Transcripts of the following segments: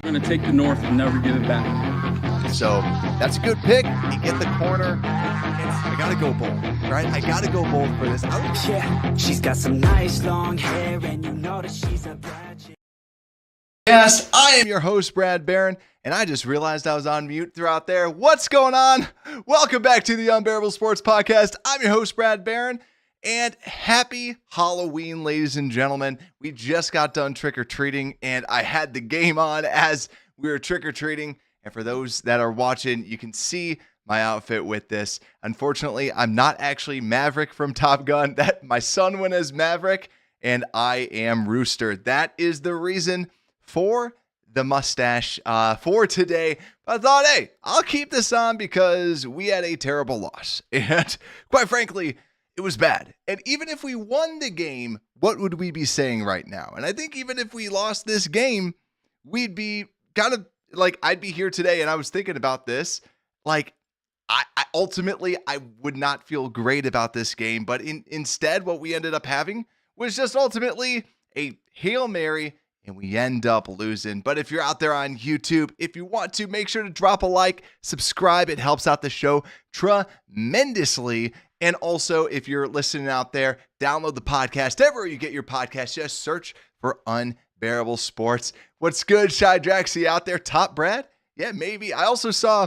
We're going to take the North and never give it back. So that's a good pick. You get the corner. I got to go bold, right? I got to go bold for this. Yeah, she's got some nice long hair, and you know that she's a bad chick. Yes, I am your host, Brad Barron, and I just realized I was on mute throughout there. What's going on? Welcome back to the Unbearable Sports Podcast. I'm your host, Brad Barron, and happy Halloween, ladies and gentlemen. We just got done trick-or-treating, and I had the game on as we were trick-or-treating, and for those that are watching, you can see my outfit with this. Unfortunately, I'm not actually Maverick from Top Gun. That my son went as Maverick, and I am Rooster. That is the reason for the mustache for today. But I thought, hey, I'll keep this on because we had a terrible loss. And quite frankly, it was bad. And even if we won the game, what would we be saying right now? And I think even if we lost this game, we'd be kind of like, I'd be here today. And I was thinking about this, like, I ultimately, I would not feel great about this game. But instead, what we ended up having was just ultimately a Hail Mary, and we end up losing. But if you're out there on YouTube, if you want to, make sure to drop a like, subscribe. It helps out the show tremendously. And also, if you're listening out there, download the podcast. Everywhere you get your podcast, just search for Unbearable Sports. What's good, Shy Draxy out there? Top Brad? Yeah, maybe. I also saw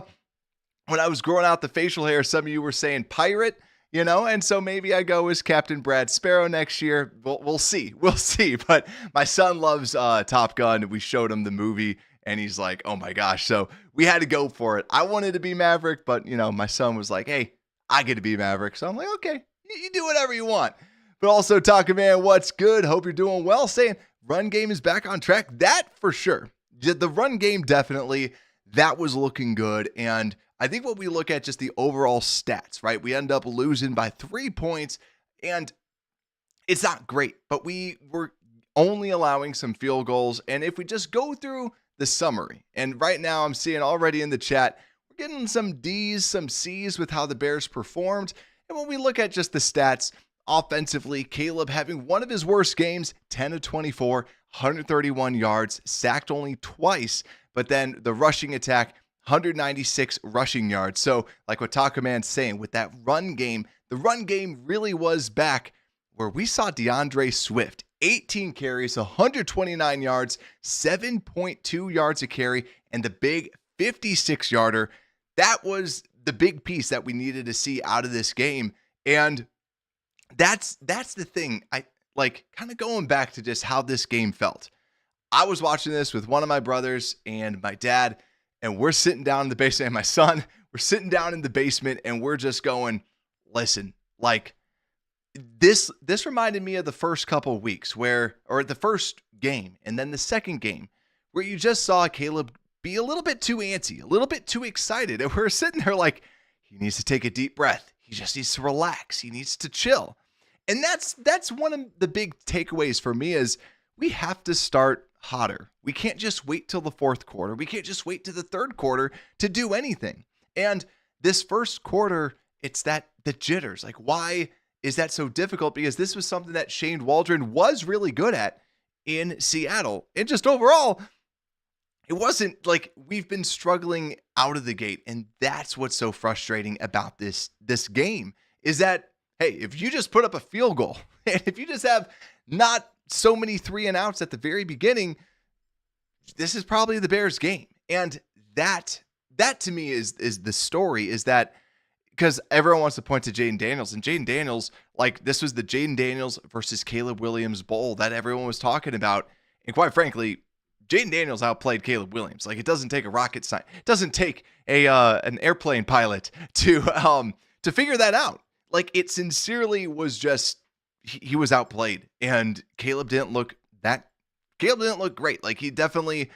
when I was growing out the facial hair, some of you were saying pirate. You know, and so maybe I go as Captain Brad Sparrow next year. We'll see. We'll see. But my son loves Top Gun. We showed him the movie, and he's like, oh, my gosh. So we had to go for it. I wanted to be Maverick, but, you know, my son was like, hey, I get to be Maverick. So I'm like, okay, you do whatever you want. But also, Talking Man, what's good? Hope you're doing well. Saying run game is back on track. That for sure. The run game, definitely, that was looking good. And I think when we look at just the overall stats, right, we end up losing by 3 points, and it's not great, but we were only allowing some field goals. And if we just go through the summary, and right now I'm seeing already in the chat, we're getting some D's, some C's with how the Bears performed. And when we look at just the stats, offensively, Caleb having one of his worst games, 10 of 24, 131 yards, sacked only twice, but then the rushing attack, 196 rushing yards. So like what Taco Man's saying, with that run game, the run game really was back where we saw DeAndre Swift, 18 carries, 129 yards, 7.2 yards a carry, and the big 56-yarder. That was the big piece that we needed to see out of this game. And that's the thing. I like kind of going back to just how this game felt. I was watching this with one of my brothers and my dad, and we're sitting down in the basement, and my son, we're sitting down in the basement, and we're just going, listen, like this reminded me of the first couple of weeks or the first game, and then the second game, where you just saw Caleb be a little bit too antsy, a little bit too excited. And we're sitting there like, he needs to take a deep breath. He just needs to relax. He needs to chill. And that's one of the big takeaways for me is we have to start hotter. We can't just wait till the fourth quarter. We can't just wait to the third quarter to do anything. And this first quarter, it's the jitters. Like, why is that so difficult? Because this was something that Shane Waldron was really good at in Seattle. And just overall, it wasn't like we've been struggling out of the gate. And that's what's so frustrating about this game is that, hey, if you just put up a field goal and if you just have not so many 3 and outs at the very beginning, this is probably the Bears game. And that to me is the story, is that because everyone wants to point to Jaden Daniels, and Jaden Daniels, like this was the Jaden Daniels versus Caleb Williams bowl that everyone was talking about. And quite frankly, Jaden Daniels outplayed Caleb Williams. Like, it doesn't take a rocket scientist. It doesn't take an airplane pilot to figure that out. Like, it sincerely was just, he was outplayed, and Caleb didn't look great. Like, he definitely,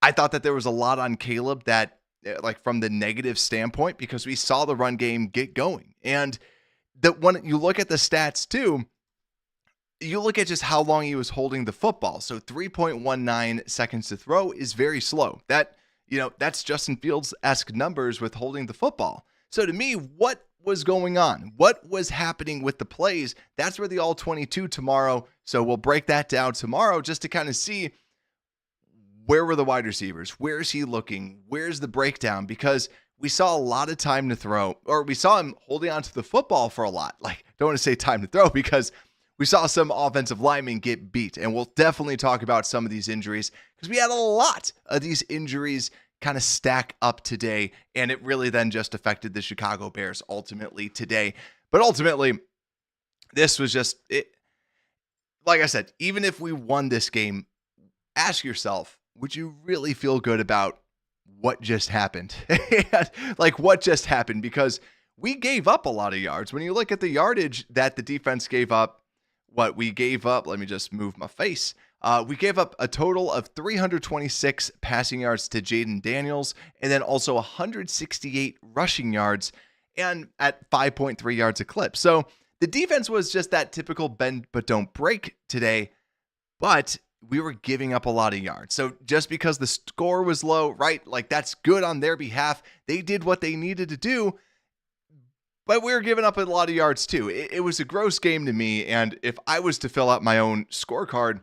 I thought that there was a lot on Caleb that, like, from the negative standpoint, because we saw the run game get going. And that when you look at the stats too, you look at just how long he was holding the football. So 3.19 seconds to throw is very slow. That, that's Justin Fields-esque numbers with holding the football. So to me, what was going on? What was happening with the plays? That's where the all 22 tomorrow. So we'll break that down tomorrow just to kind of see where were the wide receivers? Where is he looking? Where's the breakdown? Because we saw a lot of time to throw, or we saw him holding on to the football for a lot. Like, don't want to say time to throw because we saw some offensive linemen get beat. And we'll definitely talk about some of these injuries because we had a lot of these injuries kind of stack up today. And it really then just affected the Chicago Bears ultimately today. But ultimately, this was just it. Like I said, even if we won this game, ask yourself, would you really feel good about what just happened? Like, what just happened? Because we gave up a lot of yards. When you look at the yardage that the defense gave up, let me just move my face. We gave up a total of 326 passing yards to Jaden Daniels, and then also 168 rushing yards, and at 5.3 yards a clip. So the defense was just that typical bend but don't break today, but we were giving up a lot of yards. So just because the score was low, right? Like, that's good on their behalf. They did what they needed to do, but we were giving up a lot of yards too. It was a gross game to me. And if I was to fill out my own scorecard,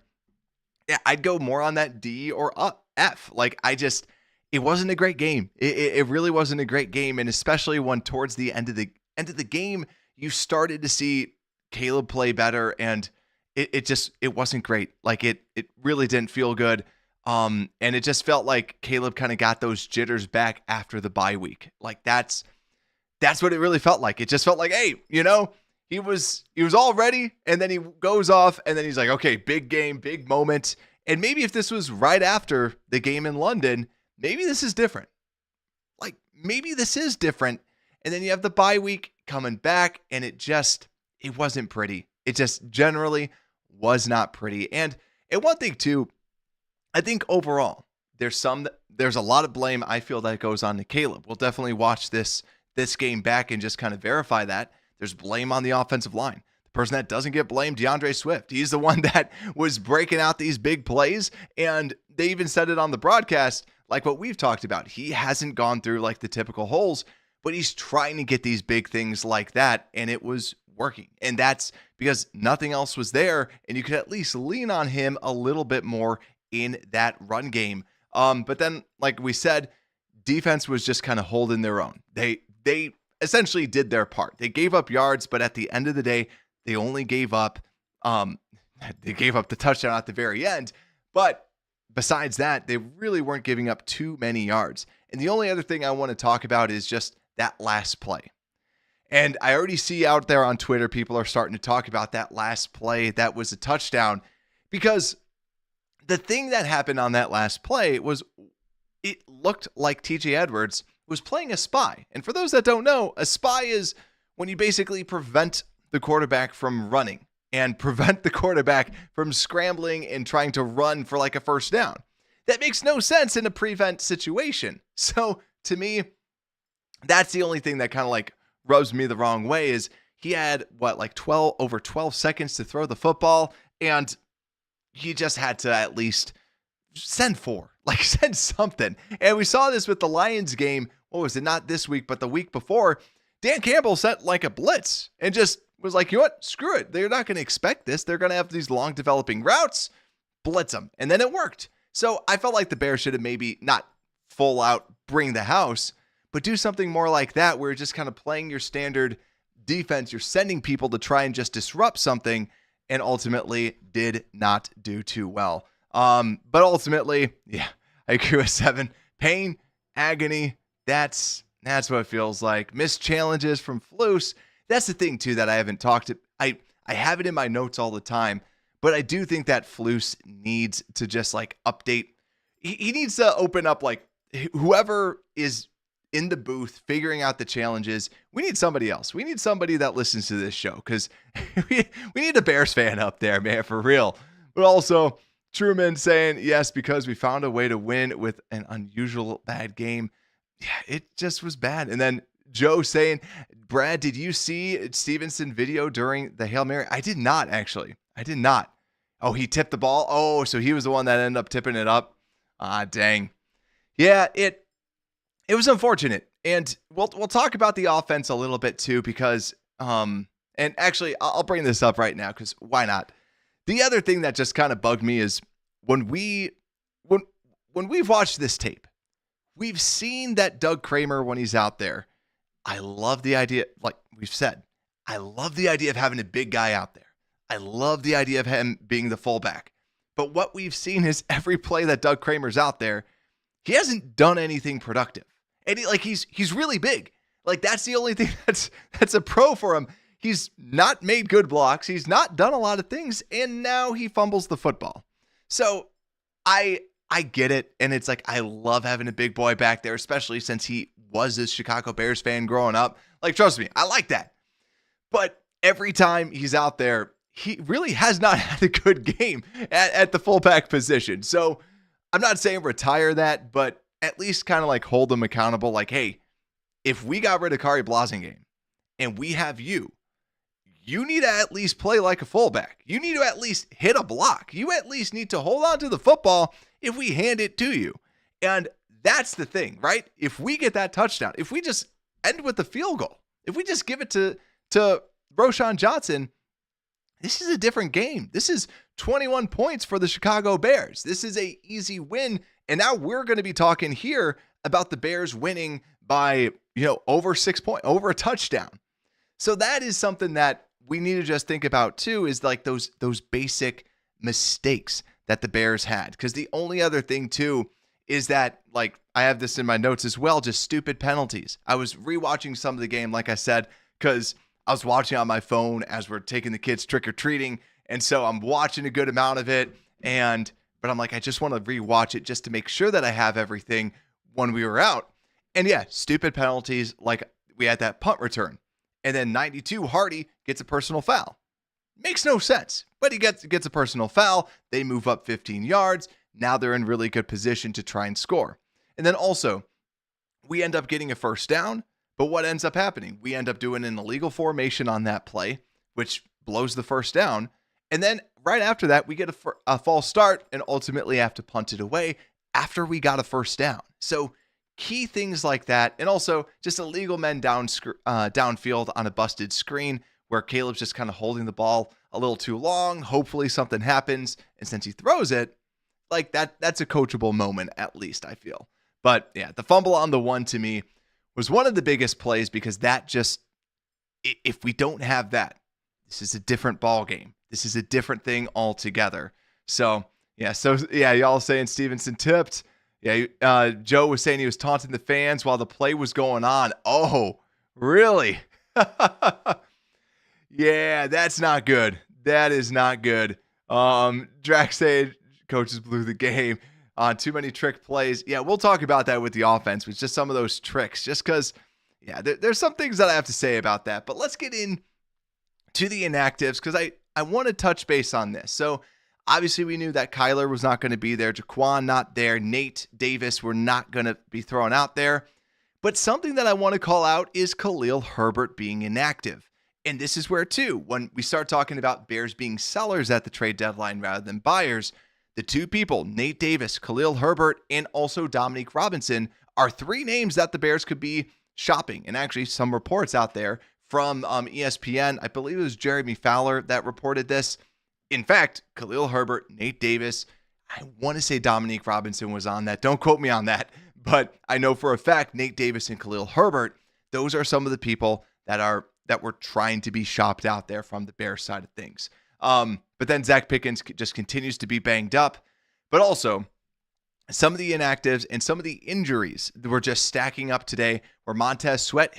yeah, I'd go more on that D or F. Like, it wasn't a great game. It really wasn't a great game. And especially when towards the end of the game, you started to see Caleb play better, and it wasn't great. Like, it really didn't feel good. And it just felt like Caleb kind of got those jitters back after the bye week. Like, that's what it really felt like. It just felt like, hey, he was all ready, and then he goes off, and then he's like, okay, big game, big moment. And maybe if this was right after the game in London, maybe this is different. Like, maybe this is different. And then you have the bye week coming back, and it wasn't pretty. It just generally was not pretty. And one thing too, I think overall, there's a lot of blame I feel that goes on to Caleb. We'll definitely watch this game back and just kind of verify that. There's blame on the offensive line. The person that doesn't get blamed, DeAndre Swift. He's the one that was breaking out these big plays, and they even said it on the broadcast, like what we've talked about. He hasn't gone through like the typical holes, but he's trying to get these big things like that, and it was working. And that's because nothing else was there, and you could at least lean on him a little bit more in that run game. But then, like we said, defense was just kind of holding their own. They essentially did their part. They gave up yards, but at the end of the day, they only gave up the touchdown at the very end. But besides that, they really weren't giving up too many yards. And the only other thing I want to talk about is just that last play. And I already see out there on Twitter, people are starting to talk about that last play that was a touchdown, because the thing that happened on that last play was it looked like TJ Edwards was playing a spy. And for those that don't know, a spy is when you basically prevent the quarterback from running and prevent the quarterback from scrambling and trying to run for like a first down. That makes no sense in a prevent situation. So to me, that's the only thing that kind of like rubs me the wrong way is he had over 12 seconds to throw the football, and he just had to at least send something. And we saw this with the Lions game. What was it? Not this week, but the week before. Dan Campbell sent like a blitz and just was like, you know what? Screw it. They're not going to expect this. They're going to have these long developing routes. Blitz them. And then it worked. So I felt like the Bears should have maybe not full out bring the house, but do something more like that where you're just kind of playing your standard defense. You're sending people to try and just disrupt something, and ultimately did not do too well. But ultimately, yeah, I agree with 7. Pain, agony, that's what it feels like. Missed challenges from Flus. That's the thing, too, that I haven't talked to. I have it in my notes all the time, but I do think that Flus needs to just like update. He needs to open up, like, whoever is in the booth figuring out the challenges. We need somebody else. We need somebody that listens to this show, because we need a Bears fan up there, man, for real. But also Truman saying, yes, because we found a way to win with an unusual bad game. Yeah, it just was bad. And then Joe saying, Brad, did you see Stevenson video during the Hail Mary? I did not, actually. I did not. Oh, he tipped the ball? Oh, so he was the one that ended up tipping it up? Ah, dang. Yeah, it was unfortunate. And we'll talk about the offense a little bit too, because, and actually I'll bring this up right now, because why not? The other thing that just kind of bugged me is when when we've watched this tape, we've seen that Doug Kramer, when he's out there, I love the idea, like we've said, I love the idea of having a big guy out there. I love the idea of him being the fullback. But what we've seen is every play that Doug Kramer's out there, he hasn't done anything productive. And he's really big. Like, that's the only thing that's a pro for him. He's not made good blocks. He's not done a lot of things. And now he fumbles the football. So I get it. And it's like, I love having a big boy back there, especially since he was a Chicago Bears fan growing up. Like, trust me, I like that. But every time he's out there, he really has not had a good game at the fullback position. So I'm not saying retire that, but at least kind of like hold them accountable. Like, hey, if we got rid of Kari Blasingame and we have you need to at least play like a fullback. You need to at least hit a block. You at least need to hold on to the football if we hand it to you. And that's the thing, right? If we get that touchdown, if we just end with the field goal, if we just give it to Roschon Johnson, this is a different game. This is 21 points for the Chicago Bears. This is an easy win. And now we're going to be talking here about the Bears winning by, over 6 points, over a touchdown. So that is something that we need to just think about too, is like those basic mistakes that the Bears had. Because the only other thing too is that, like, I have this in my notes as well, just stupid penalties. I was rewatching some of the game, like I said, because I was watching on my phone as we're taking the kids trick-or-treating. And so I'm watching a good amount of it. But I'm like, I just want to rewatch it just to make sure that I have everything when we were out. And yeah, stupid penalties. Like, we had that punt return. And then 92, Hardy gets a personal foul. Makes no sense. But he gets a personal foul. They move up 15 yards. Now they're in really good position to try and score. And then also, we end up getting a first down. But what ends up happening? We end up doing an illegal formation on that play, which blows the first down. And then right after that, we get a false start and ultimately have to punt it away after we got a first down. So key things like that. And also just illegal men downfield on a busted screen where Caleb's just kind of holding the ball a little too long. Hopefully something happens. And since he throws it, like that's a coachable moment, at least, I feel. But yeah, the fumble on the one to me was one of the biggest plays, because that just, if we don't have that, this is a different ball game. This is a different thing altogether. So yeah, y'all saying Stevenson tipped. Yeah, Joe was saying he was taunting the fans while the play was going on. Oh, really? Yeah, that's not good. That is not good. Drax said coaches blew the game on too many trick plays. Yeah, we'll talk about that with the offense, with just some of those tricks, just because, yeah, there's some things that I have to say about that. But let's get in to the inactives, because I want to touch base on this. So obviously we knew that Kyler was not going to be there. Jaquan not there. Nate Davis were not going to be thrown out there. But something that I want to call out is Khalil Herbert being inactive. And this is where, too, when we start talking about Bears being sellers at the trade deadline rather than buyers, the two people, Nate Davis, Khalil Herbert, and also Dominique Robinson, are three names that the Bears could be shopping. And actually some reports out there from ESPN, I believe it was Jeremy Fowler that reported this. In fact, Khalil Herbert, Nate Davis, I want to say Dominique Robinson was on that. Don't quote me on that. But I know for a fact Nate Davis and Khalil Herbert, those are some of the people that were trying to be shopped out there from the Bears side of things. But then Zach Pickens just continues to be banged up. But also, some of the inactives and some of the injuries that were just stacking up today, where Montez Sweat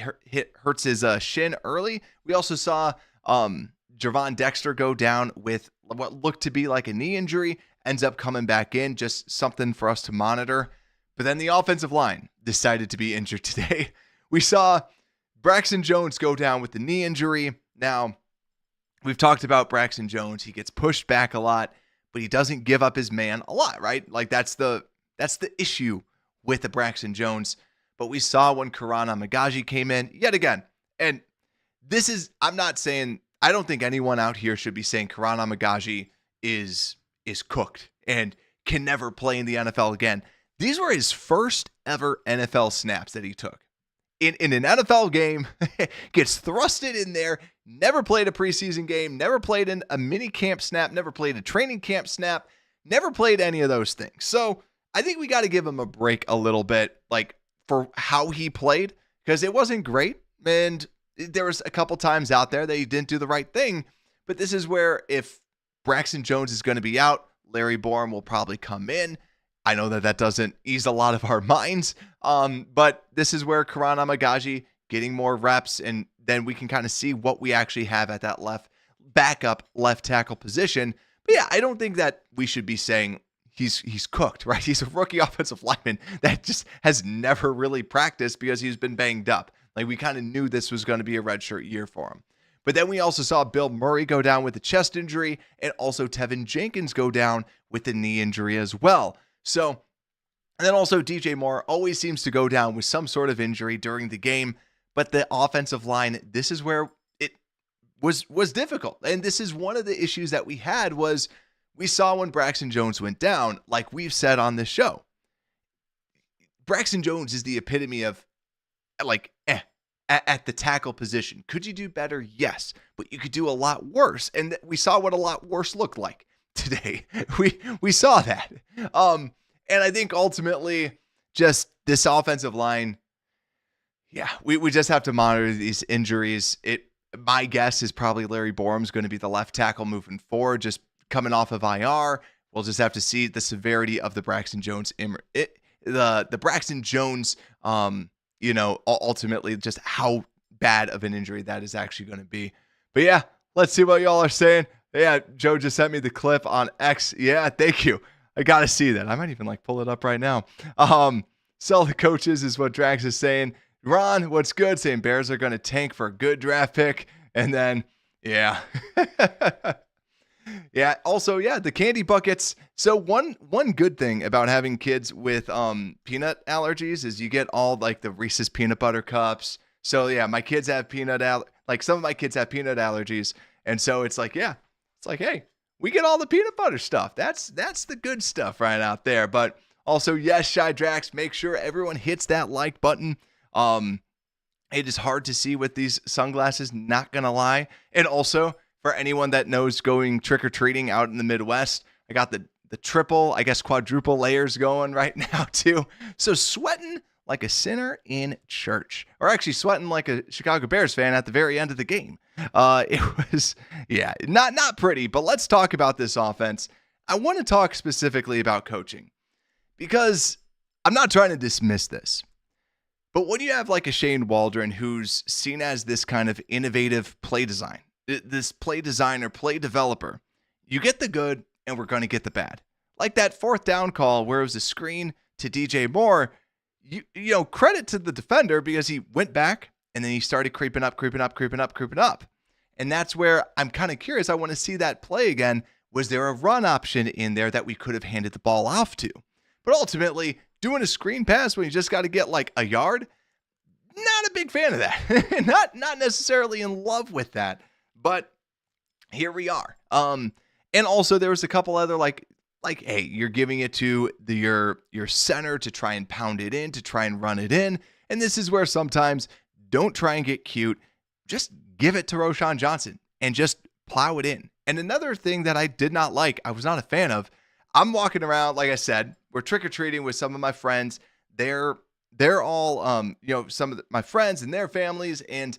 hurts his shin early. We also saw Javon Dexter go down with what looked to be like a knee injury, ends up coming back in, just something for us to monitor. But then the offensive line decided to be injured today. We saw Braxton Jones go down with the knee injury. Now, we've talked about Braxton Jones. He gets pushed back a lot, but he doesn't give up his man a lot, right? Like that's the issue with the Braxton Jones. But we saw when Karan Amagaji came in yet again. And this is, I'm not saying, I don't think anyone out here should be saying Karan Amagaji is cooked and can never play in the NFL again. These were his first ever NFL snaps that he took. In an NFL game, gets thrusted in there, never played a preseason game, never played in a mini camp snap, never played a training camp snap, never played any of those things. So I think we got to give him a break a little bit, like for how he played, because it wasn't great. And there was a couple times out there that he didn't do the right thing. But this is where if Braxton Jones is going to be out, Larry Borom will probably come in. I know that doesn't ease a lot of our minds, but this is where Karan Amagaji getting more reps, and then we can kind of see what we actually have at that backup left tackle position. But yeah, I don't think that we should be saying he's cooked, right? He's a rookie offensive lineman that just has never really practiced because he's been banged up. Like, we kind of knew this was going to be a redshirt year for him. But then we also saw Bill Murray go down with a chest injury, and also Tevin Jenkins go down with a knee injury as well. So, and then also DJ Moore always seems to go down with some sort of injury during the game. But the offensive line, this is where it was difficult. And this is one of the issues that we had was we saw when Braxton Jones went down, like we've said on this show. Braxton Jones is the epitome of like, at the tackle position. Could you do better? Yes, but you could do a lot worse. And we saw what a lot worse looked like today. We saw that. And I think ultimately just this offensive line, yeah, we just have to monitor these injuries. My guess is probably Larry Borum's going to be the left tackle moving forward, just coming off of IR. We'll just have to see the severity of the Braxton Jones, the Braxton Jones, ultimately just how bad of an injury that is actually going to be. But yeah, let's see what y'all are saying. Yeah, Joe just sent me the clip on X. Yeah, thank you. I got to see that. I might even pull it up right now. Sell the coaches is what Drax is saying. Ron, what's good? Saying Bears are going to tank for a good draft pick. And then, yeah. Yeah. Also, yeah, the candy buckets. So one good thing about having kids with peanut allergies is you get all like the Reese's peanut butter cups. So yeah, my kids have some of my kids have peanut allergies. And so it's like, yeah, it's like, hey, we get all the peanut butter stuff. That's the good stuff right out there. But also, yes, Shy Drax, make sure everyone hits that like button. It is hard to see with these sunglasses, not gonna lie. And also, for anyone that knows going trick-or-treating out in the Midwest, I got the triple, I guess quadruple layers going right now too. So sweating like a sinner in church, or actually sweating like a Chicago Bears fan at the very end of the game. It was, yeah, not pretty, but let's talk about this offense. I want to talk specifically about coaching because I'm not trying to dismiss this. But when you have like a Shane Waldron who's seen as this kind of innovative play design, this play designer, play developer, you get the good and we're going to get the bad. Like that fourth down call where it was a screen to DJ Moore, you know, credit to the defender because he went back and then he started creeping up. And that's where I'm kind of curious. I want to see that play again. Was there a run option in there that we could have handed the ball off to? But ultimately, doing a screen pass when you just got to get like a yard, not a big fan of that. not necessarily in love with that, but here we are. And also there was a couple other like, hey, you're giving it to your center to try and pound it in, to try and run it in. And this is where sometimes don't try and get cute. Just give it to Roschon Johnson and just plow it in. And another thing that I did not like, I was not a fan of, I'm walking around, like I said, we're trick-or-treating with some of my friends. They're all, some of my friends and their families, and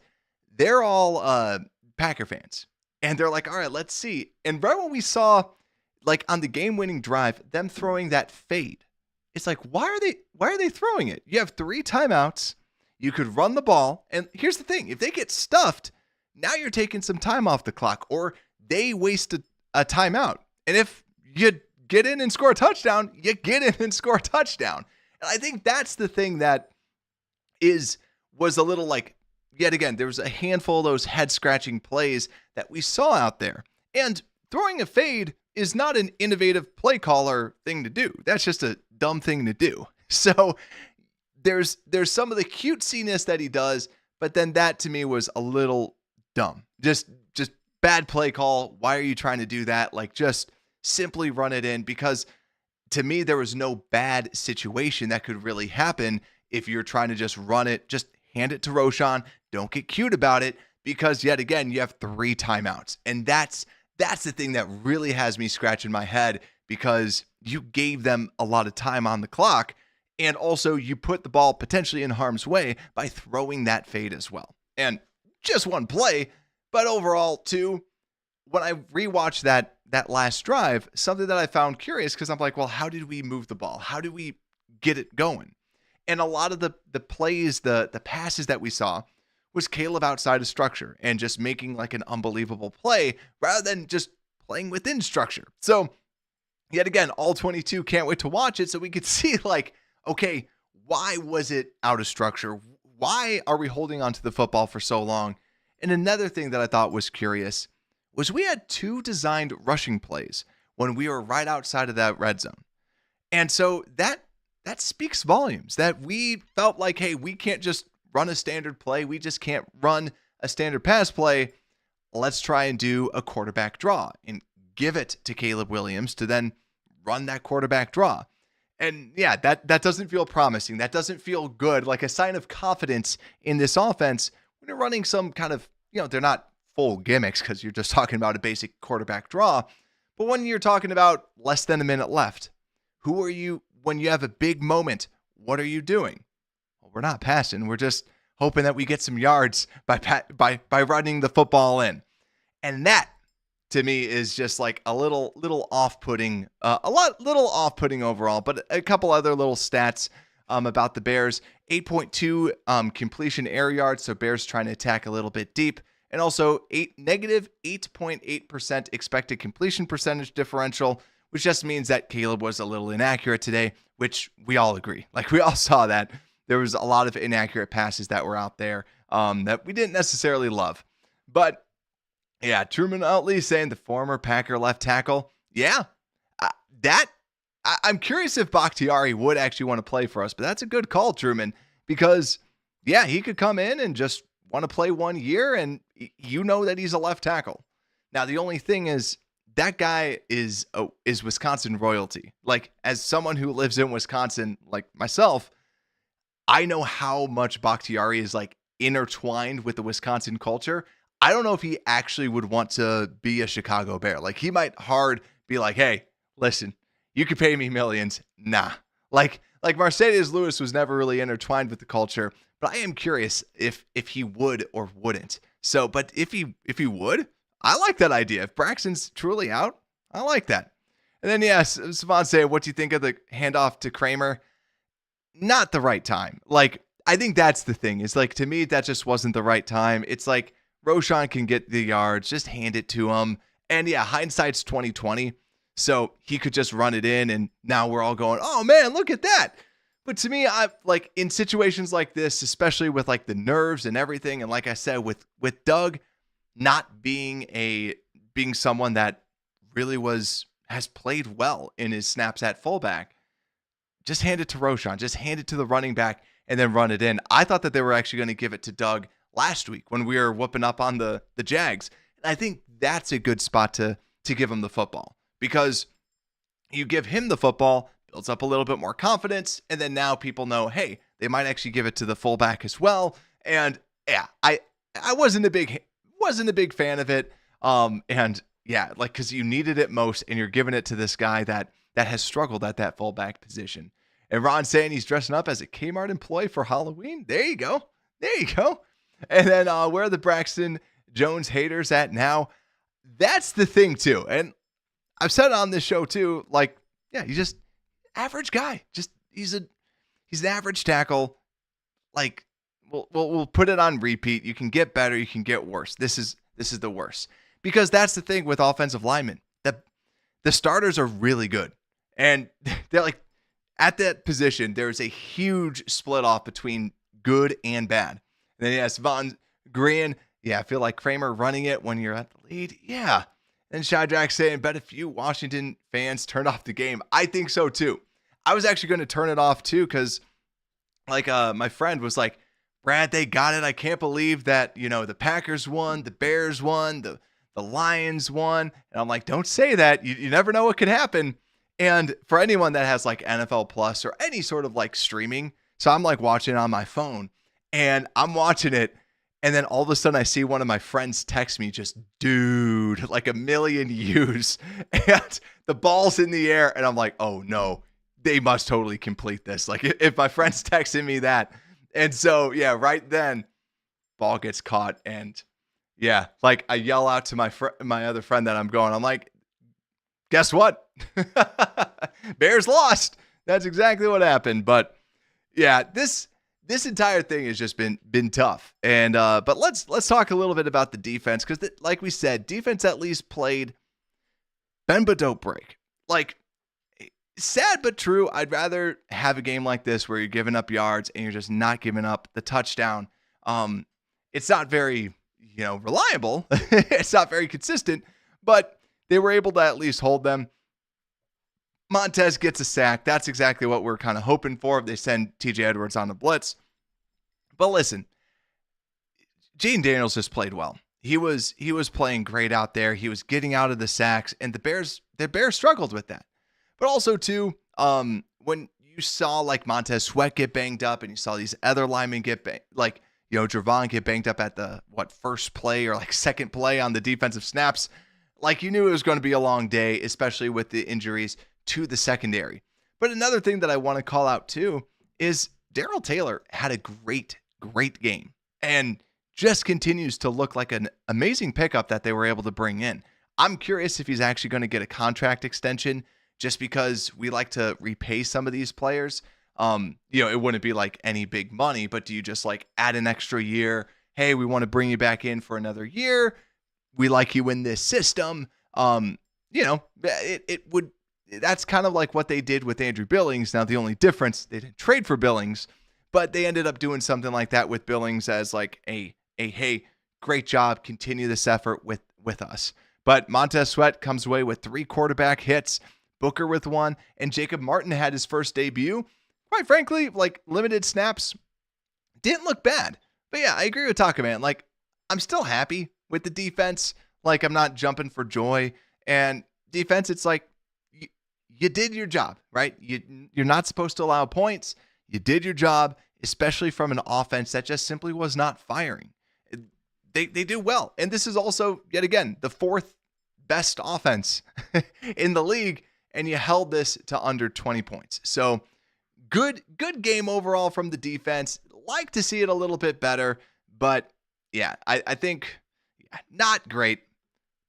they're all Packer fans. And they're like, all right, let's see. And right when we saw, like on the game-winning drive, them throwing that fade, it's like, why are they throwing it? You have 3 timeouts. You could run the ball. And here's the thing. If they get stuffed, now you're taking some time off the clock, or they wasted a timeout. And if you get in and score a touchdown, you get in and score a touchdown. And I think that's the thing that was a little like, yet again, there was a handful of those head-scratching plays that we saw out there. And throwing a fade is not an innovative play caller thing to do. That's just a dumb thing to do. So there's some of the cutesiness that he does, but then that to me was a little dumb. Just bad play call. Why are you trying to do that? Like, just simply run it in, because to me, there was no bad situation that could really happen if you're trying to just run it, just hand it to Roschon. Don't get cute about it, because yet again, you have 3 timeouts. And that's the thing that really has me scratching my head, because you gave them a lot of time on the clock. And also you put the ball potentially in harm's way by throwing that fade as well. And just one play, but overall too, when I rewatched that last drive, something that I found curious, because I'm like, well, how did we move the ball? How did we get it going? And a lot of the plays, the passes that we saw was Caleb outside of structure and just making like an unbelievable play rather than just playing within structure. So yet again, all 22 can't wait to watch it so we could see like, okay, why was it out of structure? Why are we holding on to the football for so long? And another thing that I thought was curious was we had 2 designed rushing plays when we were right outside of that red zone. And so that speaks volumes that we felt like, hey, we can't just run a standard play. We just can't run a standard pass play. Let's try and do a quarterback draw and give it to Caleb Williams to then run that quarterback draw. And yeah, that doesn't feel promising. That doesn't feel good, like a sign of confidence in this offense when you're running some kind of, they're not full gimmicks because you're just talking about a basic quarterback draw. But when you're talking about less than a minute left, who are you when you have a big moment? What are you doing? Well, we're not passing. We're just hoping that we get some yards by running the football in. And that, to me, is just like a little off-putting, little off-putting overall. But a couple other little stats about the Bears: 8.2 completion air yards, so Bears trying to attack a little bit deep, and also negative 8.8% expected completion percentage differential, which just means that Caleb was a little inaccurate today, which we all agree. Like, we all saw that. There was a lot of inaccurate passes that were out there that we didn't necessarily love. But yeah, Truman Utley saying the former Packer left tackle. Yeah, I'm curious if Bakhtiari would actually want to play for us, but that's a good call, Truman, because yeah, he could come in and just want to play 1 year, and that he's a left tackle. Now, the only thing is that guy is Wisconsin royalty. Like, as someone who lives in Wisconsin, like myself, I know how much Bakhtiari is like intertwined with the Wisconsin culture. I don't know if he actually would want to be a Chicago Bear. Like, he might hard be like, hey, listen, you could pay me millions. Nah. Like Mercedes Lewis was never really intertwined with the culture, but I am curious if he would or wouldn't. So, but if he would, I like that idea. If Braxton's truly out, I like that. And then, yes, Savon say, what do you think of the handoff to Kramer? Not the right time. Like, I think that's the thing. It's like, to me, that just wasn't the right time. It's like, Roshan can get the yards, just hand it to him. And yeah, hindsight's 2020. So he could just run it in, and now we're all going, oh man, look at that. But to me, I like in situations like this, especially with like the nerves and everything, and like I said, with Doug not being someone that really has played well in his snaps at fullback, just hand it to Roshan, just hand it to the running back, and then run it in. I thought that they were actually going to give it to Doug last week when we were whooping up on the Jags. And I think that's a good spot to give him the football, because you give him the football, builds up a little bit more confidence, and then now people know, hey, they might actually give it to the fullback as well. And yeah, I wasn't a big fan of it. And yeah, like, because you needed it most, and you're giving it to this guy that has struggled at that fullback position. And Ron saying he's dressing up as a Kmart employee for Halloween. There you go. And then where are the Braxton Jones haters at now? That's the thing too. And I've said it on this show too, like, yeah, he's just average guy. Just he's an average tackle. Like, we'll put it on repeat. You can get better, you can get worse. This is the worst. Because that's the thing with offensive linemen. The starters are really good. And they're like, at that position, there's a huge split off between good and bad. And then yes, Von Green, yeah, I feel like Kramer running it when you're at the lead. Yeah. And Shadrack saying, bet a few Washington fans turned off the game. I think so too. I was actually going to turn it off too, because like my friend was like, Brad, they got it. I can't believe that, the Packers won, the Bears won, the Lions won. And I'm like, don't say that. You never know what could happen. And for anyone that has like NFL Plus or any sort of like streaming, so I'm like watching on my phone, and I'm watching it, And then all of a sudden I see one of my friends text me just, dude, like a million U's. And the ball's in the air. And I'm like, oh no, they must totally complete this. Like if my friend's texting me that. And so, yeah, right then ball gets caught. And yeah, like I yell out to my other friend that I'm going, I'm like, guess what? Bears lost. That's exactly what happened. But yeah, this entire thing has just been tough. And but let's talk a little bit about the defense, because like we said, defense at least played bend but don't break. Like, sad but true. I'd rather have a game like this where you're giving up yards and you're just not giving up the touchdown. It's not very, reliable. It's not very consistent, but they were able to at least hold them. Montez gets a sack. That's exactly what we're kind of hoping for. They send TJ Edwards on the blitz. But listen, Jaden Daniels just played well. He was playing great out there. He was getting out of the sacks, and the Bears struggled with that. But also too, when you saw like Montez Sweat get banged up, and you saw these other linemen get Javon get banged up at the first play or like second play on the defensive snaps, like you knew it was going to be a long day, especially with the injuries to the secondary. But another thing that I want to call out too is Darrell Taylor had a great game and just continues to look like an amazing pickup that they were able to bring in. I'm curious if he's actually going to get a contract extension, just because we like to repay some of these players. It wouldn't be like any big money, but do you just like add an extra year? Hey, we want to bring you back in for another year. We like you in this system. That's kind of like what they did with Andrew Billings. Now, the only difference, they didn't trade for Billings, but they ended up doing something like that with Billings as like a hey, great job, continue this effort with us. But Montez Sweat comes away with 3 quarterback hits, Booker with 1, and Jacob Martin had his first debut. Quite frankly, like limited snaps, didn't look bad. But yeah, I agree with Taco Man. Like, I'm still happy with the defense. Like, I'm not jumping for joy. And defense, it's like, you did your job, right? You're not supposed to allow points. You did your job, especially from an offense that just simply was not firing. They do well. And this is also, yet again, the 4th best offense in the league, and you held this to under 20 points. So good game overall from the defense. Like to see it a little bit better, but yeah, I think not great.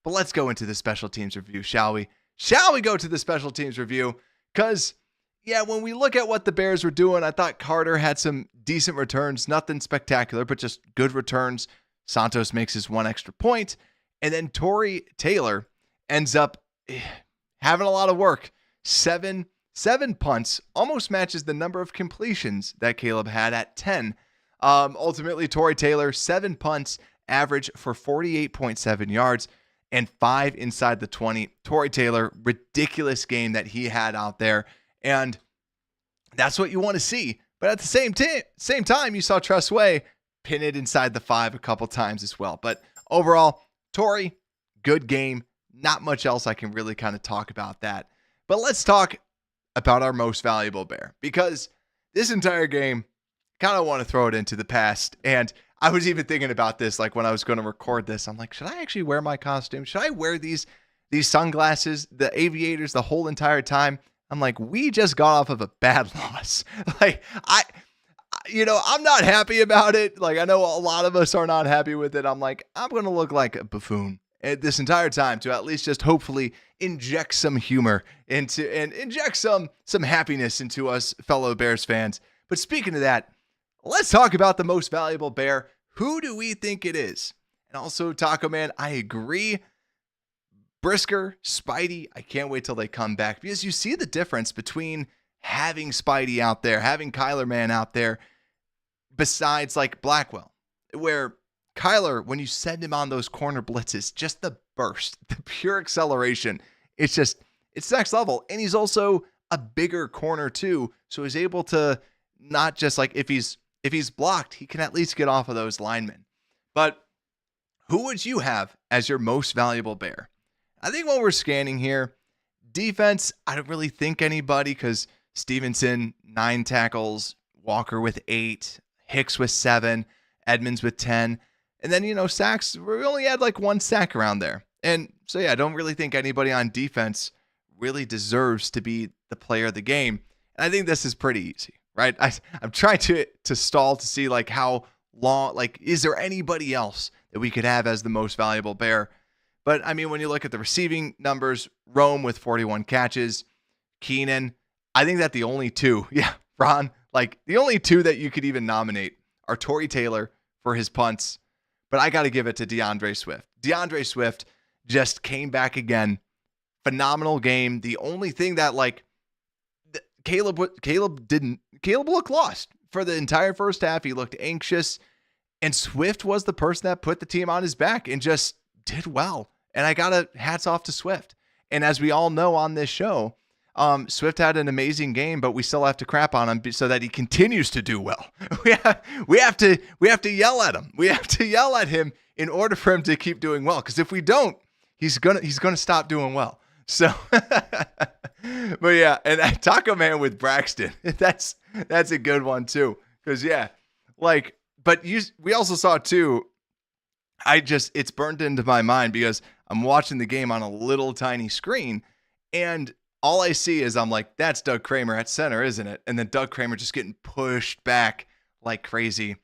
But let's go into the special teams review, shall we? Shall we go to the special teams review? Because, yeah, when we look at what the Bears were doing, I thought Carter had some decent returns. Nothing spectacular, but just good returns. Santos makes his 1 extra point. And then Tory Taylor ends up having a lot of work. Seven punts, almost matches the number of completions that Caleb had at 10. Ultimately, Tory Taylor, 7 punts, average for 48.7 yards. And 5 inside the 20. Tory Taylor, ridiculous game that he had out there. And that's what you want to see. But at the same time, you saw Tressway pin it inside the 5 a couple times as well. But overall, Tory, good game. Not much else I can really kind of talk about that. But let's talk about our most valuable Bear. Because this entire game, kind of want to throw it into the past. And I was even thinking about this, like when I was going to record this, I'm like, should I actually wear my costume? Should I wear these sunglasses, the aviators, the whole entire time? I'm like, we just got off of a bad loss. Like, I'm not happy about it. Like, I know a lot of us are not happy with it. I'm like, I'm going to look like a buffoon this entire time to at least just hopefully inject some humor into and inject some happiness into us fellow Bears fans. But speaking of that, let's talk about the most valuable Bear. Who do we think it is? And also, Taco Man, I agree. Brisker, Spidey, I can't wait till they come back, because you see the difference between having Spidey out there, having Kyler Man out there, besides like Blackwell, where Kyler, when you send him on those corner blitzes, just the burst, the pure acceleration, it's next level. And he's also a bigger corner too, so he's able to not just like if he's blocked, he can at least get off of those linemen. But who would you have as your most valuable Bear? I think when we're scanning here, defense, I don't really think anybody, because Stevenson, 9 tackles, Walker with 8, Hicks with 7, Edmonds with 10. And then, sacks, we only had like 1 sack around there. And so, yeah, I don't really think anybody on defense really deserves to be the player of the game. And I think this is pretty easy, right? I'm trying to stall to see like how long, like, is there anybody else that we could have as the most valuable Bear? But I mean, when you look at the receiving numbers, Rome with 41 catches, Keenan, I think that the only two, Ron, like the only two that you could even nominate are Torrey Taylor for his punts. But I got to give it to DeAndre Swift. DeAndre Swift just came back again. Phenomenal game. The only thing that like Caleb looked lost for the entire first half. He looked anxious, and Swift was the person that put the team on his back and just did well. And I got hats off to Swift. And as we all know on this show, Swift had an amazing game, but we still have to crap on him so that he continues to do well. We have to yell at him. We have to yell at him in order for him to keep doing well. Because if we don't, he's gonna stop doing well. So, but yeah, and Taco Man with Braxton, that's a good one too. Because we also saw too. It's burned into my mind because I'm watching the game on a little tiny screen, and all I see is I'm like, that's Doug Kramer at center, isn't it? And then Doug Kramer just getting pushed back like crazy.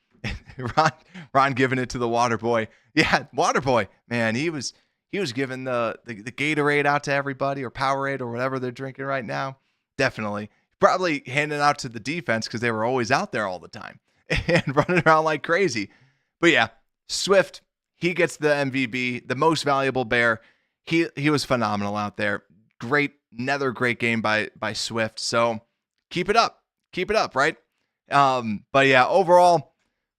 Ron giving it to the water boy. Yeah, water boy, man, he was giving the Gatorade out to everybody, or Powerade, or whatever they're drinking right now. Definitely. Probably handing out to the defense because they were always out there all the time and running around like crazy. But yeah, Swift, he gets the MVP, the most valuable Bear. He was phenomenal out there. Another great game by Swift. So keep it up, right? But yeah, overall,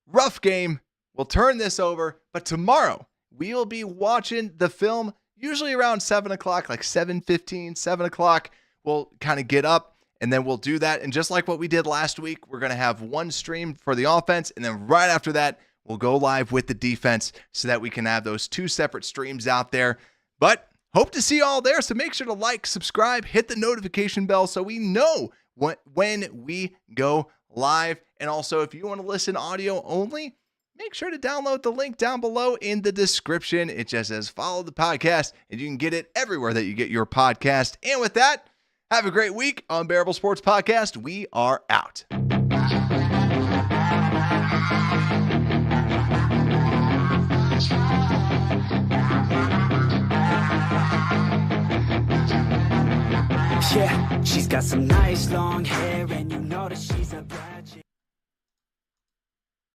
rough game. We'll turn this over, but tomorrow we will be watching the film, usually around 7 o'clock, like 7:15, 7 o'clock. We'll kind of get up, and then we'll do that. And just like what we did last week, we're going to have one stream for the offense, and then right after that, we'll go live with the defense so that we can have those 2 separate streams out there. But hope to see you all there. So make sure to like, subscribe, hit the notification bell so we know when we go live. And also, if you want to listen audio only, make sure to download the link down below in the description. It just says follow the podcast, and you can get it everywhere that you get your podcast. And with that, have a great week. Unbearable Sports Podcast. We are out. Yeah, she's got some nice long hair, and you know that she's a